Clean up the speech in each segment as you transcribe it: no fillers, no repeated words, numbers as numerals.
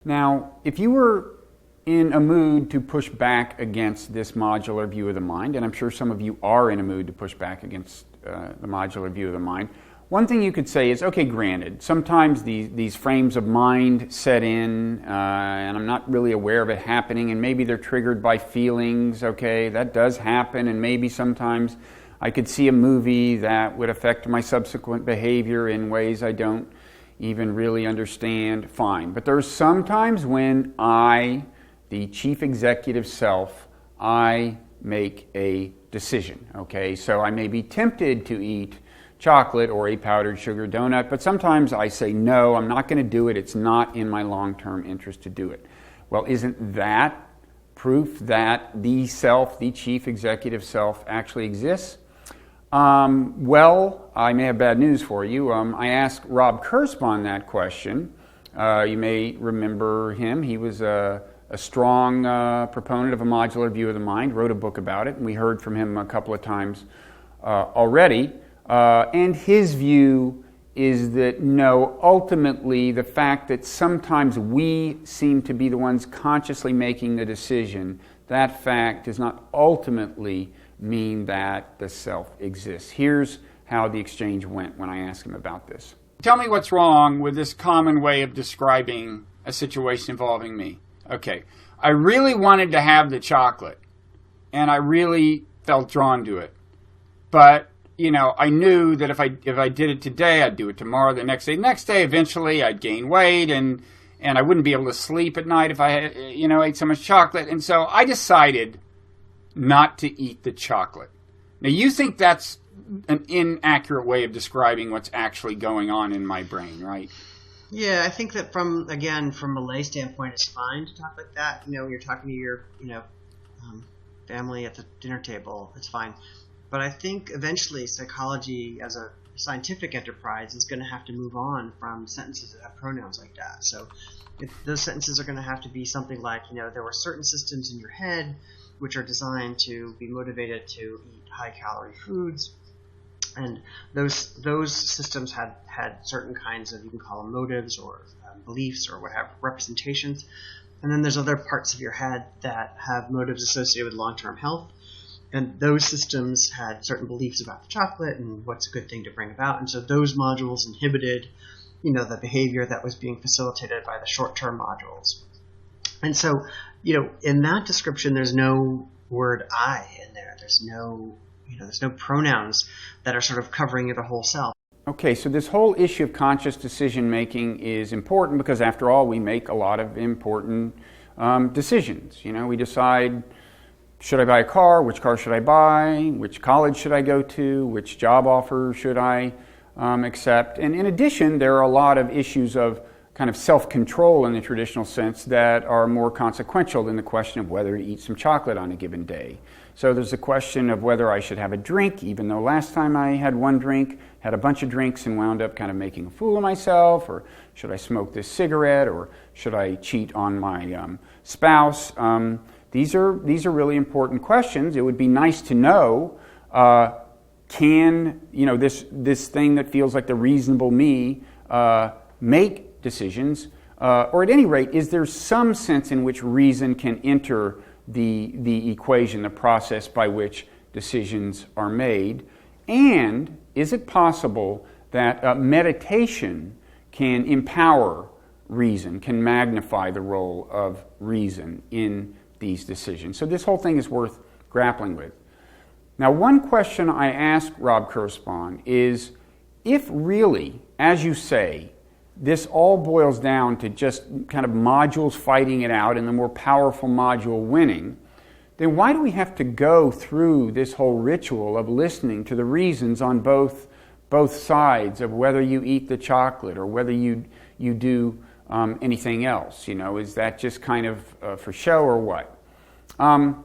Now, if you were in a mood to push back against this modular view of the mind, and I'm sure some of you are in a mood to push back against the modular view of the mind, one thing you could say is, okay, granted, sometimes these frames of mind set in, and I'm not really aware of it happening, and maybe they're triggered by feelings, okay, that does happen, and maybe sometimes I could see a movie that would affect my subsequent behavior in ways I don't even really understand, fine. But there's sometimes when I, the chief executive self, I make a decision, okay? So I may be tempted to eat chocolate or a powdered sugar donut, but sometimes I say, no, I'm not going to do it. It's not in my long-term interest to do it. Well, isn't that proof that the self, the chief executive self, actually exists? Well, I may have bad news for you. I asked Rob Kurzban that question. You may remember him. He was a strong proponent of a modular view of the mind, wrote a book about it, and we heard from him a couple of times already. And his view is that no, ultimately the fact that sometimes we seem to be the ones consciously making the decision, that fact does not ultimately mean that the self exists. Here's how the exchange went when I asked him about this. Tell me what's wrong with this common way of describing a situation involving me. Okay, I really wanted to have the chocolate, and I really felt drawn to it. But, you know, I knew that if I did it today, I'd do it tomorrow, the next day. Next day, eventually, I'd gain weight, and I wouldn't be able to sleep at night if I, ate so much chocolate. And so I decided not to eat the chocolate. Now, you think that's an inaccurate way of describing what's actually going on in my brain, right? Yeah, I think that from a lay standpoint, it's fine to talk like that. When you're talking to your, family at the dinner table, it's fine. But I think eventually psychology as a scientific enterprise is going to have to move on from sentences that have pronouns like that. So those sentences are going to have to be something like, there were certain systems in your head which are designed to be motivated to eat high-calorie foods. And those systems had certain kinds of, you can call them motives or beliefs or whatever, representations. And then there's other parts of your head that have motives associated with long-term health. And those systems had certain beliefs about the chocolate and what's a good thing to bring about. And so those modules inhibited, the behavior that was being facilitated by the short-term modules. And so, in that description, there's no word I in there. There's no pronouns that are sort of covering the whole self. Okay, so this whole issue of conscious decision-making is important because, after all, we make a lot of important decisions. We decide, should I buy a car? Which car should I buy? Which college should I go to? Which job offer should I accept? And in addition, there are a lot of issues of kind of self-control in the traditional sense that are more consequential than the question of whether to eat some chocolate on a given day. So there's the question of whether I should have a drink, even though last time I had one drink, had a bunch of drinks and wound up kind of making a fool of myself, or should I smoke this cigarette, or should I cheat on my spouse? These are really important questions. It would be nice to know, can this thing that feels like the reasonable me make decisions, or at any rate, is there some sense in which reason can enter the equation, the process by which decisions are made? And is it possible that meditation can empower reason, can magnify the role of reason in these decisions? So this whole thing is worth grappling with. Now, one question I asked Rob Kurzban is, if really, as you say, this all boils down to just kind of modules fighting it out and the more powerful module winning, then why do we have to go through this whole ritual of listening to the reasons on both sides of whether you eat the chocolate or whether you do anything else? Is that just kind of for show or what? And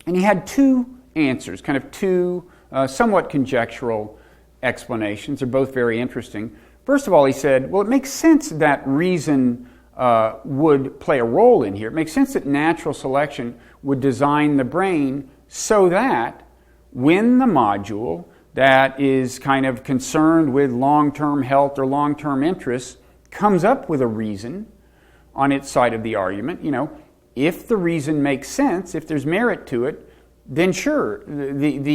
he had two answers, kind of two somewhat conjectural explanations. They're both very interesting. First of all, he said, well, it makes sense that reason would play a role in here. It makes sense that natural selection would design the brain so that when the module that is kind of concerned with long-term health or long-term interests comes up with a reason, on its side of the argument. If the reason makes sense, if there's merit to it, then sure, that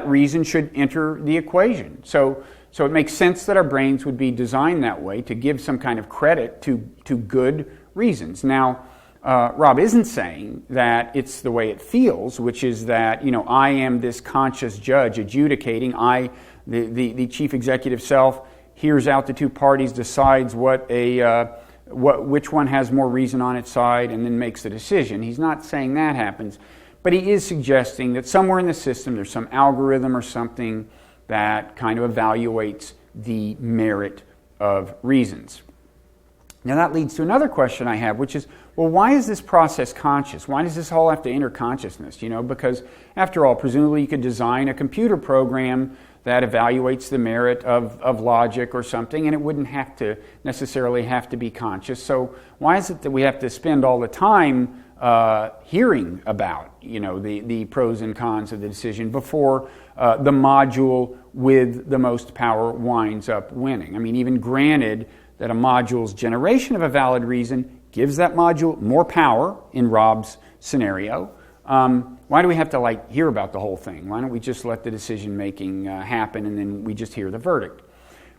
reason should enter the equation. So it makes sense that our brains would be designed that way to give some kind of credit to good reasons. Now, Rob isn't saying that it's the way it feels, which is that I am this conscious judge adjudicating. The chief executive self hears out the two parties, decides which one has more reason on its side, and then makes the decision. He's not saying that happens, but he is suggesting that somewhere in the system there's some algorithm or something that kind of evaluates the merit of reasons. Now that leads to another question I have, which is, well, why is this process conscious? Why does this all have to enter consciousness? Because after all, presumably you could design a computer program that evaluates the merit of logic or something, and it wouldn't necessarily have to be conscious. So why is it that we have to spend all the time hearing about the pros and cons of the decision before the module with the most power winds up winning? I mean, even granted that a module's generation of a valid reason gives that module more power in Rob's scenario, why do we have to hear about the whole thing? Why don't we just let the decision making happen and then we just hear the verdict?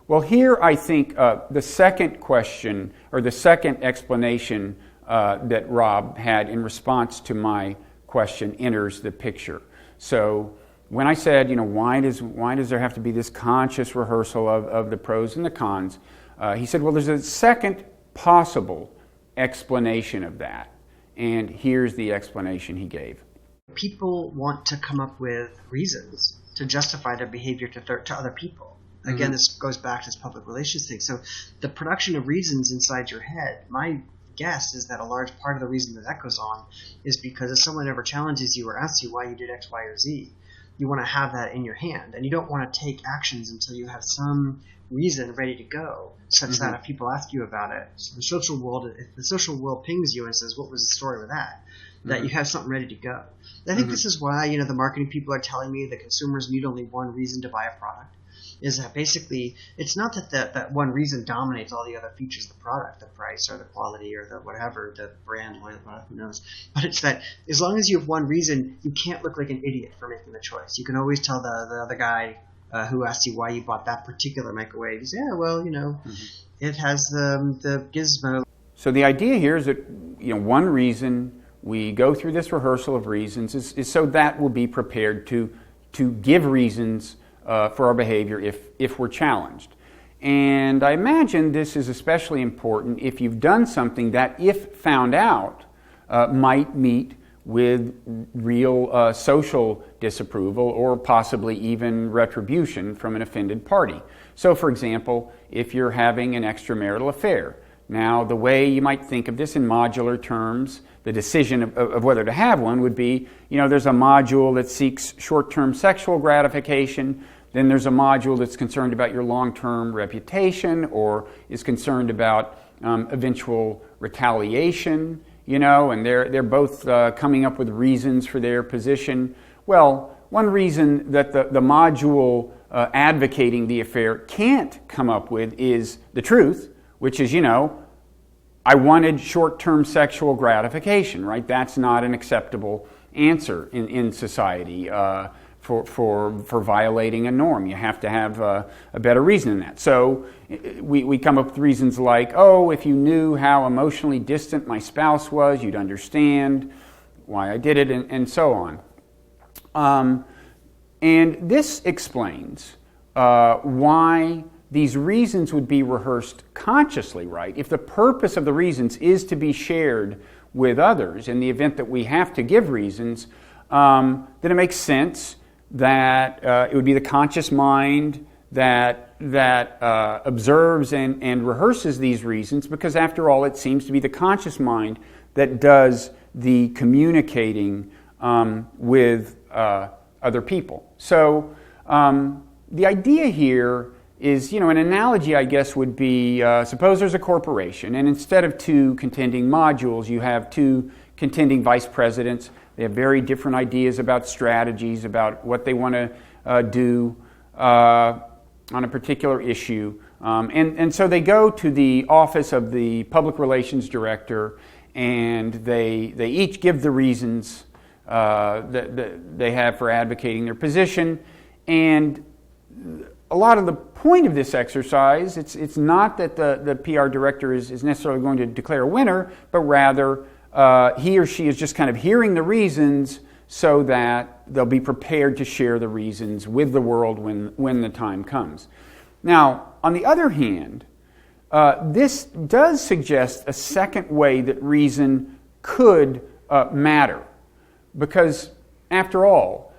Well, here I think the second question or the second explanation that Rob had in response to my question enters the picture. So when I said, why does there have to be this conscious rehearsal of the pros and the cons? He said, well, there's a second possible explanation of that. And here's the explanation he gave. People want to come up with reasons to justify their behavior to other people. Again, this goes back to this public relations thing. So the production of reasons inside your head, my guess is that a large part of the reason that goes on is because if someone ever challenges you or asks you why you did X, Y, or Z, you want to have that in your hand. And you don't want to take actions until you have some reason ready to go, such that if people ask you about it, so if the social world pings you and says, what was the story with that you have something ready to go. I think this is why, the marketing people are telling me that consumers need only one reason to buy a product, is that basically it's not that one reason dominates all the other features of the product, the price or the quality or the whatever, the brand, who knows. But it's that as long as you have one reason, you can't look like an idiot for making the choice. You can always tell the other guy who asked you why you bought that particular microwave. You say, it has the gizmo. So the idea here is that one reason we go through this rehearsal of reasons is so that we'll be prepared to give reasons for our behavior if we're challenged. And I imagine this is especially important if you've done something that, if found out, might meet with real social disapproval or possibly even retribution from an offended party. So, for example, if you're having an extramarital affair, now the way you might think of this in modular terms, the decision of whether to have one would be, there's a module that seeks short-term sexual gratification, then there's a module that's concerned about your long-term reputation or is concerned about eventual retaliation, and they're both coming up with reasons for their position. Well, one reason that the module advocating the affair can't come up with is the truth, which is, I wanted short-term sexual gratification, right? That's not an acceptable answer in society for violating a norm. You have to have a better reason than that. So we come up with reasons like, if you knew how emotionally distant my spouse was, you'd understand why I did it, and so on. And this explains why these reasons would be rehearsed consciously, right? If the purpose of the reasons is to be shared with others in the event that we have to give reasons, then it makes sense that it would be the conscious mind that observes and rehearses these reasons, because after all, it seems to be the conscious mind that does the communicating with other people. So the idea here is, an analogy, I guess, would be, suppose there's a corporation, and instead of two contending modules, you have two contending vice presidents. They have very different ideas about strategies, about what they want to do on a particular issue. And so they go to the office of the public relations director, and they each give the reasons that they have for advocating their position. And a lot of the point of this exercise, it's not that the PR director is necessarily going to declare a winner, but rather he or she is just kind of hearing the reasons so that they'll be prepared to share the reasons with the world when the time comes. Now, on the other hand, this does suggest a second way that reason could matter. Because, after all,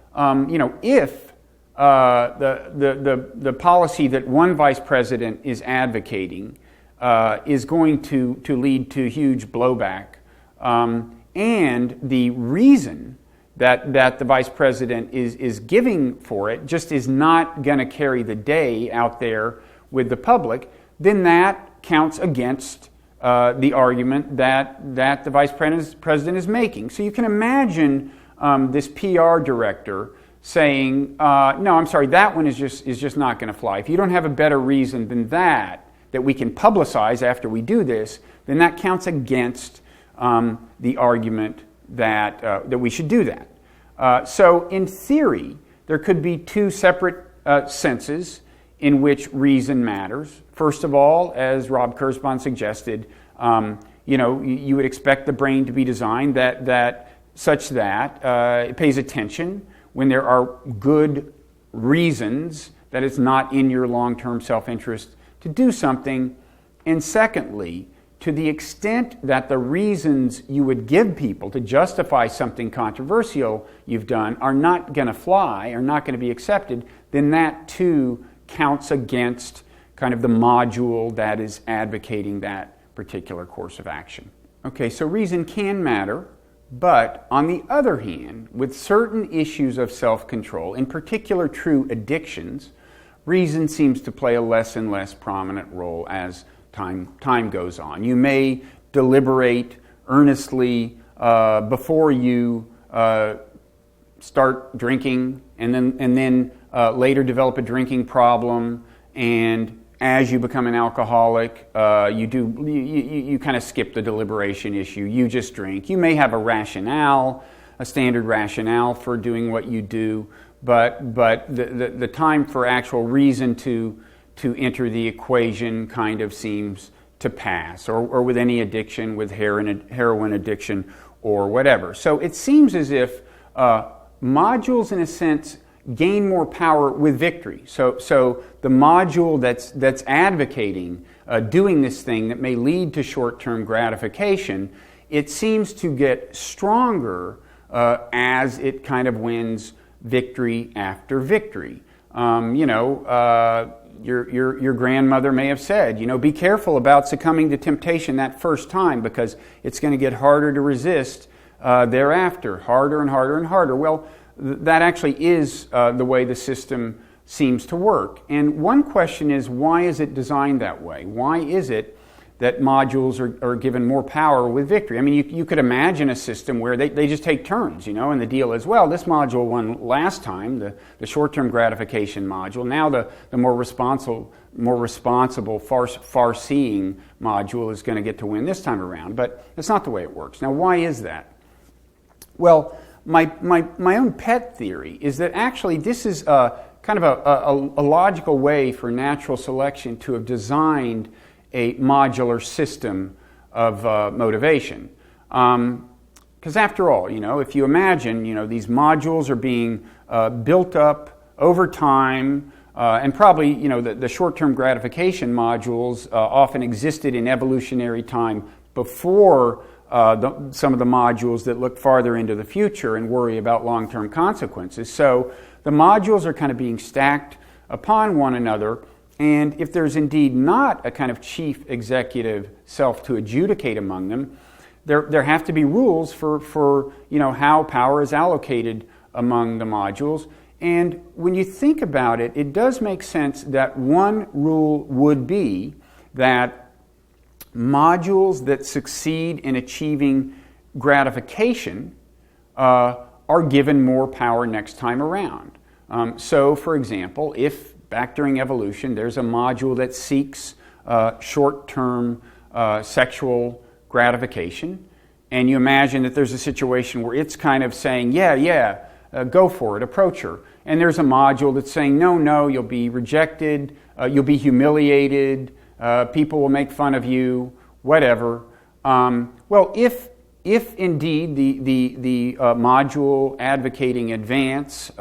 if the policy that one vice president is advocating is going to lead to huge blowback, and the reason that the vice president is giving for it just is not going to carry the day out there with the public, then that counts against the argument that the vice president is making. So you can imagine this PR director saying, no, I'm sorry, that one is just not going to fly. If you don't have a better reason than that we can publicize after we do this, then that counts against the argument that we should do that. So in theory, there could be two separate senses in which reason matters. First of all, as Rob Kurzban suggested, you would expect the brain to be designed such that it pays attention when there are good reasons that it's not in your long-term self-interest to do something. And secondly, to the extent that the reasons you would give people to justify something controversial you've done are not going to fly, are not going to be accepted, then that too counts against kind of the module that is advocating that particular course of action. Okay, so reason can matter, but on the other hand, with certain issues of self-control, in particular true addictions, reason seems to play a less and less prominent role as time goes on. You may deliberate earnestly before you start drinking, and then later develop a drinking problem, and as you become an alcoholic, you kind of skip the deliberation issue. You just drink. You may have a standard rationale for doing what you do, but the time for actual reason to enter the equation kind of seems to pass, or with any addiction, with heroin addiction or whatever. So it seems as if modules, in a sense, gain more power with victory. So the module that's advocating doing this thing that may lead to short-term gratification, it seems to get stronger as it kind of wins victory after victory. Your grandmother may have said, be careful about succumbing to temptation that first time, because it's going to get harder to resist thereafter, harder and harder and harder. Well, that actually is the way the system seems to work. And one question is, why is it designed that way? Why is it that modules are given more power with victory? I mean, you could imagine a system where they just take turns, and the deal is, well, this module won last time, the short-term gratification module. Now the more responsible, far-seeing module is going to get to win this time around. But that's not the way it works. Now, why is that? Well, my own pet theory is that actually this is kind of a logical way for natural selection to have designed a modular system of motivation. Because after all, if you imagine, these modules are being built up over time, and probably, the short-term gratification modules often existed in evolutionary time before some of the modules that look farther into the future and worry about long-term consequences. So the modules are kind of being stacked upon one another. And if there's indeed not a kind of chief executive self to adjudicate among them, there have to be rules for how power is allocated among the modules. And when you think about it, it does make sense that one rule would be that modules that succeed in achieving gratification are given more power next time around. So, for example, if back during evolution, there's a module that seeks short-term sexual gratification, and you imagine that there's a situation where it's kind of saying, go for it, approach her. And there's a module that's saying, no, you'll be rejected, you'll be humiliated, people will make fun of you, whatever. Well, if indeed the module advocating advance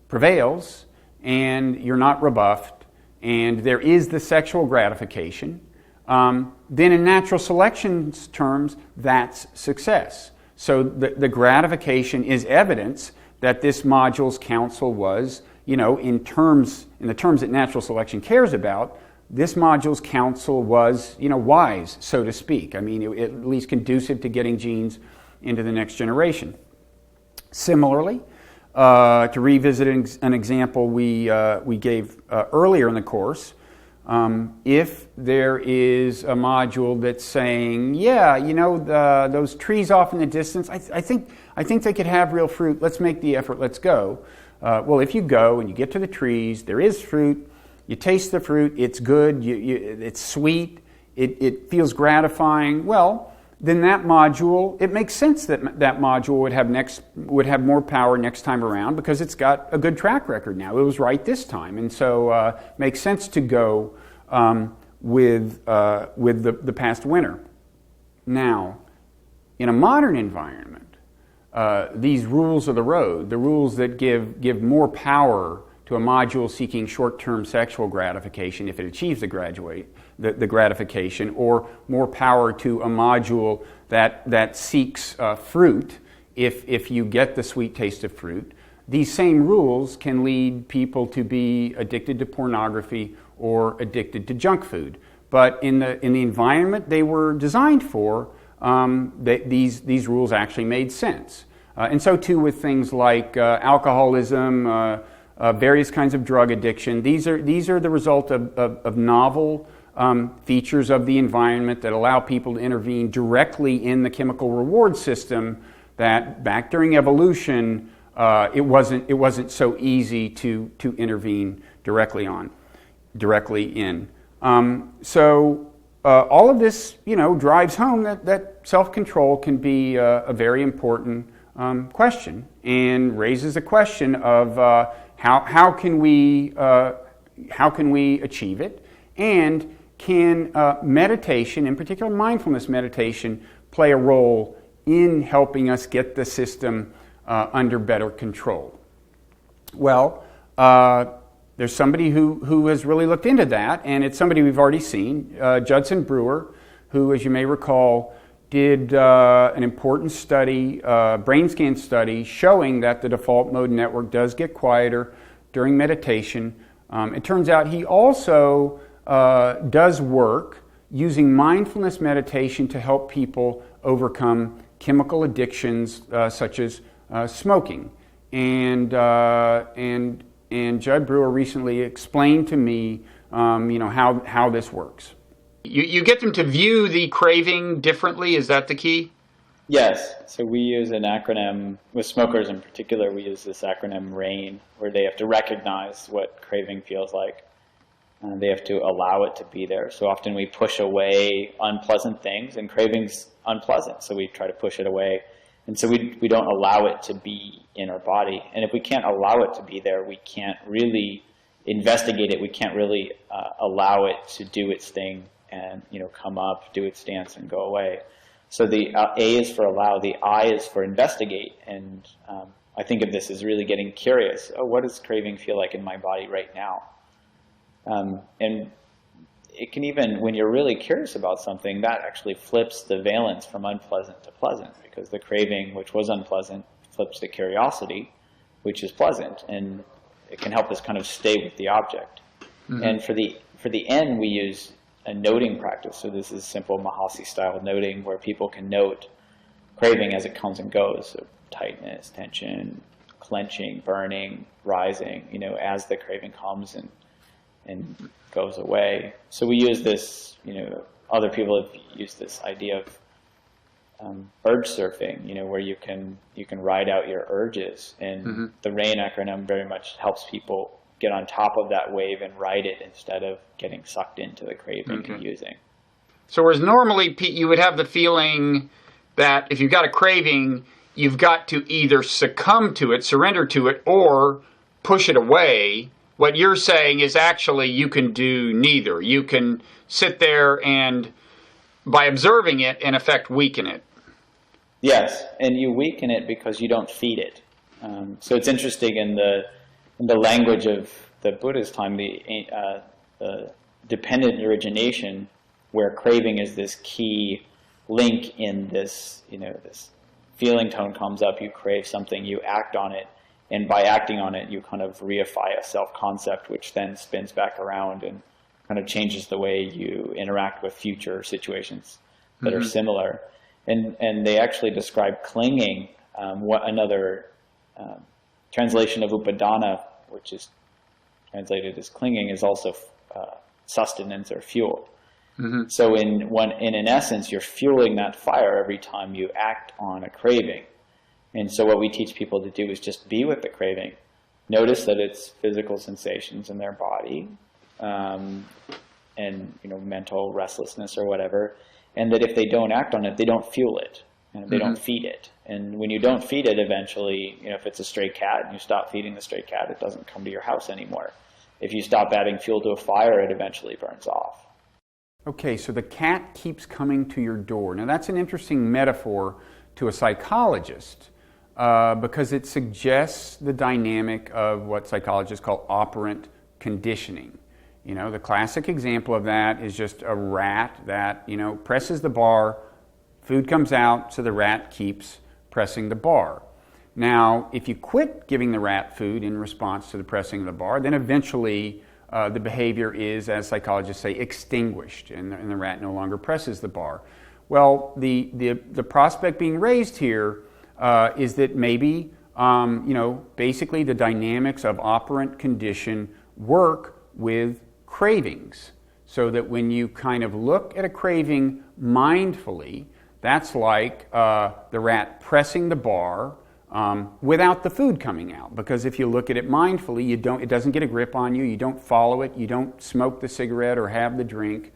prevails, and you're not rebuffed, and there is the sexual gratification, then in natural selection's terms, that's success. So the gratification is evidence that this module's counsel was, in the terms that natural selection cares about, this module's counsel was, wise, so to speak. I mean, at least conducive to getting genes into the next generation. Similarly, to revisit an example we gave earlier in the course, if there is a module that's saying, those trees off in the distance, I think they could have real fruit. Let's make the effort. Let's go. Well, if you go and you get to the trees, there is fruit. You taste the fruit. It's good. It's sweet. It feels gratifying. Well, then that module, it makes sense that module would have more power next time around because it's got a good track record now. It was right this time, and so makes sense to go with the past winner. Now, in a modern environment, these rules of the road, the rules that give more power to a module seeking short-term sexual gratification if it achieves the gratification, or more power to a module that seeks fruit if you get the sweet taste of fruit. These same rules can lead people to be addicted to pornography or addicted to junk food. But in the environment they were designed for, these rules actually made sense. And so too with things like alcoholism, various kinds of drug addiction. These are the result of novel features of the environment that allow people to intervene directly in the chemical reward system that back during evolution it wasn't so easy to intervene directly in. So all of this drives home that self-control can be a very important question, and raises a question of how can we achieve it, and can meditation, in particular mindfulness meditation, play a role in helping us get the system under better control? Well, there's somebody who has really looked into that, and it's somebody we've already seen, Judson Brewer, who, as you may recall, did an important study, brain scan study, showing that the default mode network does get quieter during meditation. It turns out he also does work using mindfulness meditation to help people overcome chemical addictions such as smoking. And Judd Brewer recently explained to me, how this works. You get them to view the craving differently. Is that the key? Yes. So we use an acronym, with smokers in particular, we use this acronym RAIN, where they have to recognize what craving feels like. They have to allow it to be there. So often we push away unpleasant things, and craving's unpleasant, so we try to push it away. And so we don't allow it to be in our body. And if we can't allow it to be there, we can't really investigate it. We can't really allow it to do its thing and come up, do its dance, and go away. So the A is for allow, the I is for investigate. And I think of this as really getting curious. Oh, what does craving feel like in my body right now? And it can even, when you're really curious about something, that actually flips the valence from unpleasant to pleasant, because the craving, which was unpleasant, flips to curiosity, which is pleasant, and it can help us kind of stay with the object. Mm-hmm. And for the N, we use a noting practice. So this is simple Mahasi-style noting, where people can note craving as it comes and goes. So tightness, tension, clenching, burning, rising, as the craving comes and goes away. So we use this, other people have used this idea of urge surfing, where you can ride out your urges. And the RAIN acronym very much helps people get on top of that wave and ride it instead of getting sucked into the craving and using. So whereas normally you would have the feeling that if you've got a craving, you've got to either succumb to it, surrender to it, or push it away. What you're saying is actually you can do neither. You can sit there and, by observing it, in effect, weaken it. Yes, and you weaken it because you don't feed it. So it's interesting in the language of the Buddha's time, the dependent origination, where craving is this key link in this, this feeling tone comes up, you crave something, you act on it, and by acting on it, you kind of reify a self-concept, which then spins back around and kind of changes the way you interact with future situations that are similar. And they actually describe clinging, another translation of upadana, which is translated as clinging, is also sustenance or fuel. So in an essence, you're fueling that fire every time you act on a craving. And so what we teach people to do is just be with the craving. Notice that it's physical sensations in their body, and mental restlessness or whatever, and that if they don't act on it, they don't fuel it, and they don't feed it. And when you don't feed it, eventually, if it's a stray cat and you stop feeding the stray cat, it doesn't come to your house anymore. If you stop adding fuel to a fire, it eventually burns off. Okay, so the cat keeps coming to your door. Now that's an interesting metaphor to a psychologist because it suggests the dynamic of what psychologists call operant conditioning. The classic example of that is just a rat that, presses the bar, food comes out, so the rat keeps pressing the bar. Now, if you quit giving the rat food in response to the pressing of the bar, then eventually the behavior is, as psychologists say, extinguished, and the rat no longer presses the bar. Well, the prospect being raised here is that maybe, basically the dynamics of operant condition work with cravings, so that when you kind of look at a craving mindfully, that's like the rat pressing the bar without the food coming out. Because if you look at it mindfully, it doesn't get a grip on you, you don't follow it, you don't smoke the cigarette or have the drink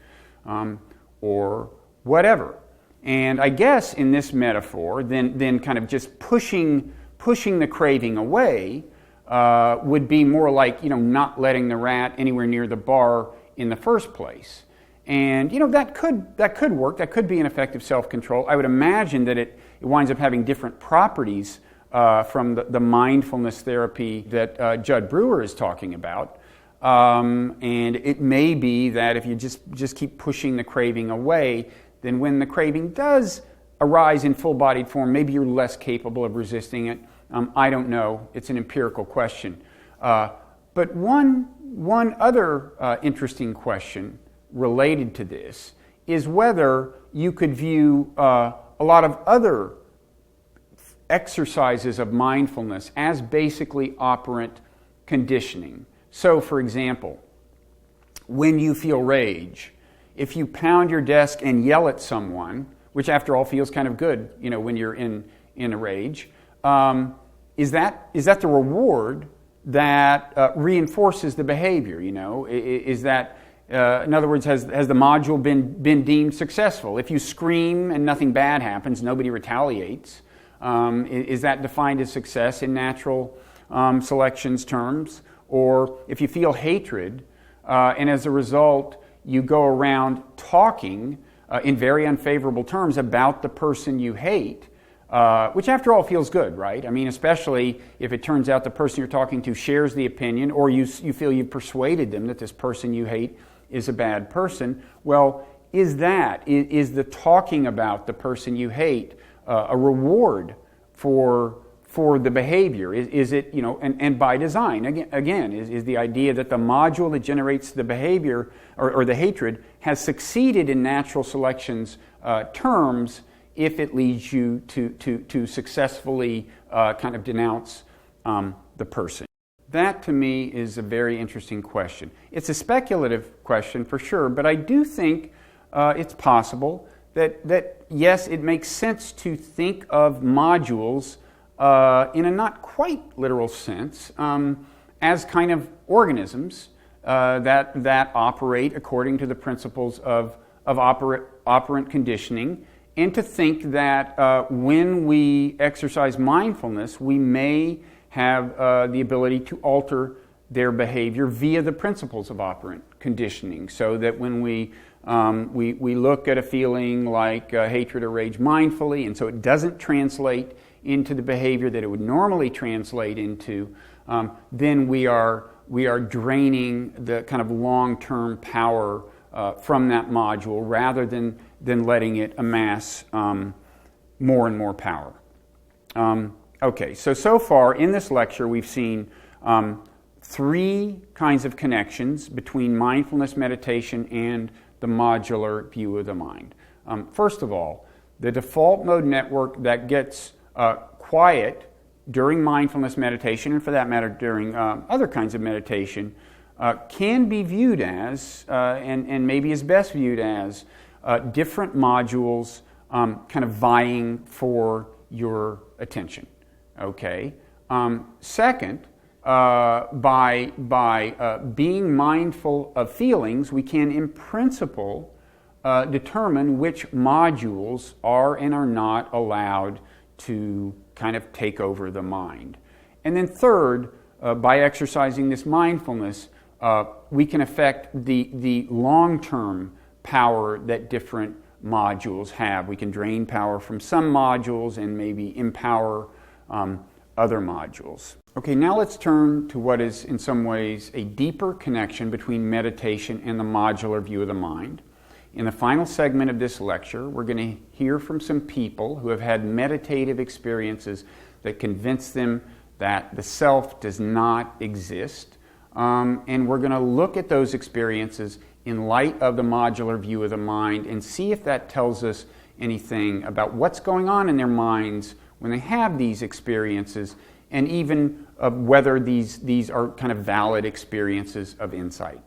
or whatever. And I guess in this metaphor, then kind of just pushing the craving away would be more like, not letting the rat anywhere near the bar in the first place. And, that could work. That could be an effective self-control. I would imagine that it winds up having different properties from the mindfulness therapy that Judd Brewer is talking about. And it may be that if you just keep pushing the craving away, then when the craving does arise in full-bodied form, maybe you're less capable of resisting it. I don't know. It's an empirical question. But one other interesting question related to this is whether you could view a lot of other exercises of mindfulness as basically operant conditioning. So, for example, when you feel rage, if you pound your desk and yell at someone, which after all feels kind of good, when you're in a rage, is that the reward that reinforces the behavior? Is that, in other words, has the module been deemed successful? If you scream and nothing bad happens, nobody retaliates, is that defined as success in natural selection's terms? Or if you feel hatred, and as a result you go around talking in very unfavorable terms about the person you hate, which after all feels good, right? I mean, especially if it turns out the person you're talking to shares the opinion, or you feel you've persuaded them that this person you hate is a bad person. Well, is the talking about the person you hate a reward for the behavior? Is it, and by design, again, is the idea that the module that generates the behavior or the hatred has succeeded in natural selection's terms if it leads you to successfully kind of denounce the person? That, to me, is a very interesting question. It's a speculative question for sure, but I do think it's possible that yes, it makes sense to think of modules in a not quite literal sense as kind of organisms that operate according to the principles of operant conditioning, and to think that when we exercise mindfulness, we may have the ability to alter their behavior via the principles of operant conditioning, so that when we look at a feeling like hatred or rage mindfully, and so it doesn't translate into the behavior that it would normally translate into, then we are draining the kind of long-term power from that module, rather than letting it amass more and more power. Okay, so far in this lecture we've seen 3 kinds of connections between mindfulness meditation and the modular view of the mind. First of all, the default mode network that gets quiet during mindfulness meditation, and for that matter during other kinds of meditation, can be viewed as, and maybe is best viewed as, different modules kind of vying for your attention. Okay. Second, by being mindful of feelings, we can, in principle, determine which modules are and are not allowed to kind of take over the mind. And then third, by exercising this mindfulness, we can affect the long-term power that different modules have. We can drain power from some modules and maybe empower other modules. Okay, now let's turn to what is in some ways a deeper connection between meditation and the modular view of the mind. In the final segment of this lecture, we're going to hear from some people who have had meditative experiences that convince them that the self does not exist. And we're going to look at those experiences in light of the modular view of the mind and see if that tells us anything about what's going on in their minds when they have these experiences, and even whether these are kind of valid experiences of insight.